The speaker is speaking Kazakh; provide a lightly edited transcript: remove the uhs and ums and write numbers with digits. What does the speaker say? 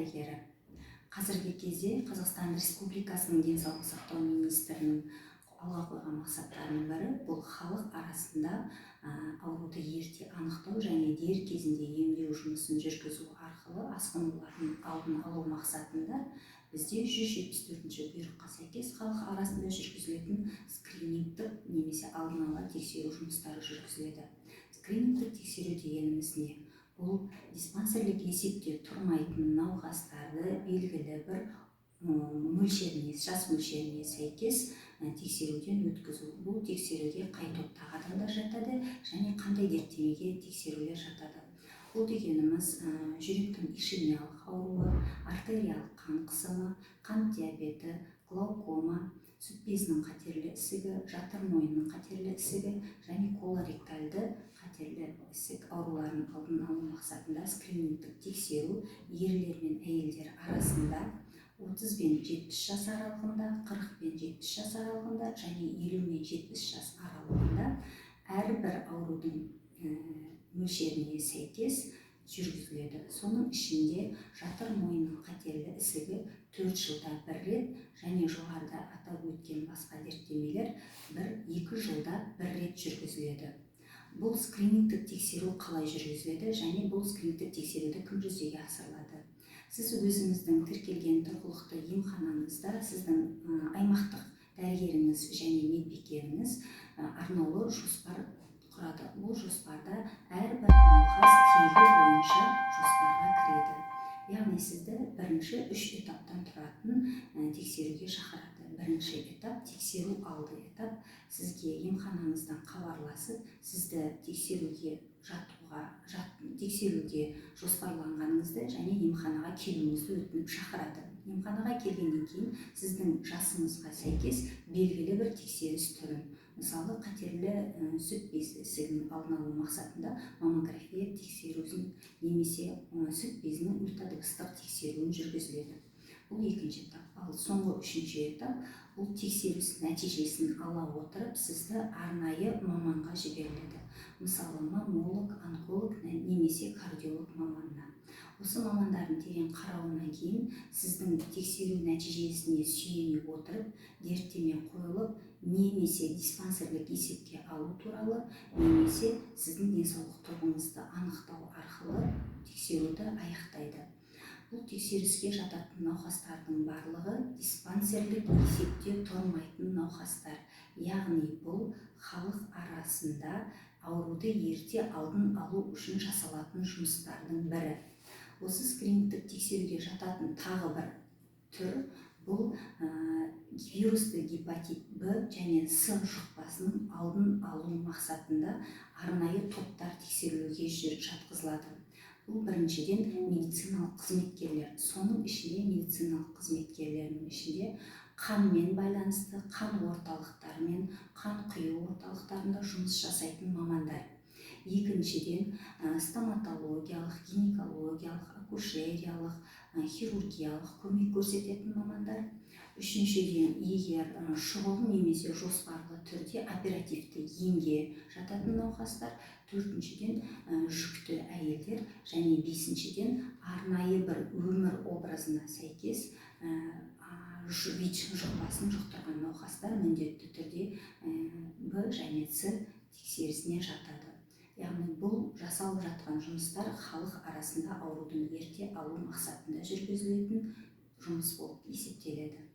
дәрігері. Қазіргі кезде Қазақстан Республикасының денсаулық сақтау министрінің алға қойған мақсаттарының бірі бұл халық арасында ауруды ерте анықтау және дер кезінде емдеу жұмысын жүргізу арқылы асқынулардың алдын алу мақсатында бізде 174-ші бұйрыққа сәйкес халық арасында жүргізілетін скринингтік немесе алдын ала тексеру жұмыстары жүргізіледі. Скринингтік тексеру дегеніміз не? Бұл диспансерлік есепте тұрмайтын науқастарды белгілі бір жас мөлшеріне сәйкес тексеруден өткізу. Бұл тексеруге қай топтағы адамдар жатады және қандай дерттемеге тексерулер жатады. Бұл дегеніміз жүректің ишемиялық ауруы, артериялық қан қысымы, қант диабеті, глаукома, сүт безінің қатерлі ісігі, жатыр мойнының қатерлі ісігі және колоректальды қатерлі ісік ауруларын алдын алу мақсатында скринингтік тексеру ерлер мен әйелдер арасында 30 пен 70 жас аралығында, 40 пен 70 жас аралығында және 50 мен 70 жас аралығында әрбір аурудың мөлшеріне сәйкес жүргізіледі. Соның ішінде жатыр мойнының қатерлі ісігі 4 жылда 1 рет және жоғарыда атап өткен басқа дерттемелер 1-2 жылда 1 рет жүргізіледі. Бұл скринингтік тексеру қалай жүргізіледі және бұл скринингтік тексеруді кім жүзеге асырылады? Сіз өзіңіздің тіркелген тұрғылықты емханаңызда сіздің аймақтық дәрігеріңіз және медбикеңіз арнаулы жоспар құрады. Бұл жоспарда әрбір науқас тегі бойынша жоспарға кіреді. Яғни сізді бірінші 3 этаптан тұратын тексеруге шақырады. Бірінші этап тексеру алды этап. Сізге емханаңыздан хабарласып, сізді тексеруге жоспарланғаныңызды және емханаға келуіңізді өтініп шақырады. Емханаға келгеннен кейін сіздің жасыңызға сәйкес белгілі бір тексеріс түрін, мысалы қатерлі сүт безі ісігінің алдын алу мақсатында маммография тексеруін немесе сүт безінің ультрадыбыстық тексеруін жүргізіледі. Бұл екінші этап. Ал соңғы үшінші этап бұл тексеріс нәтижесін ала отырып сізді арнайы маманға жіберіледі. Мысалы маммолог, онколог немесе кардиолог маманына. Осы мамандардың терең қарауынан кейін сіздің тексеру нәтижесіне сүйене отырып дерттеме қойылып, немесе диспансерлік есепке алу туралы, немесе сіздің денсаулық тобыңызды анықтау арқылы тексеруді аяқтайды. Бұл тексеріске жататын науқастардың барлығы диспансерлік есепте тұрмайтын науқастар. Яғни бұл халық арасында ауруды ерте алдын алу үшін жасалатын жұмыстардың бірі. Осы скринингтік тексеруге жататын тағы бір түр бұл вирусты гепатит Б және С жұқпасының алдын алу мақсатында арнайы топтар тексерілуге жатқызылады. Бұл біріншіден медициналық қызметкерлер. Соның ішінде медициналық қызметкерлерінің ішінде қанмен байланысты, қан орталықтарымен, қан құю орталықтарында жұмыс жасайтын мамандар. Екіншіден стоматологиялық, гинекологиялық, акушериялық, хирургиялық көмек көрсететін мамандар. Үшіншіден, егер шұғыл немесе жоспарлы түрде оперативті емге жататын науқастар. Төртіншіден, жүкті әйелдер және бесіншіден, арнайы бір өмір образына сәйкес ВИЧ жұқпасын жұқтырған науқастар міндетті түрде Б және С тексерісіне жатады. Яғни бұл жасалып жатқан жұмыстар халық арасында аурудың ерте алу мақсатында жүргізілетін жұмыс болып есептеледі.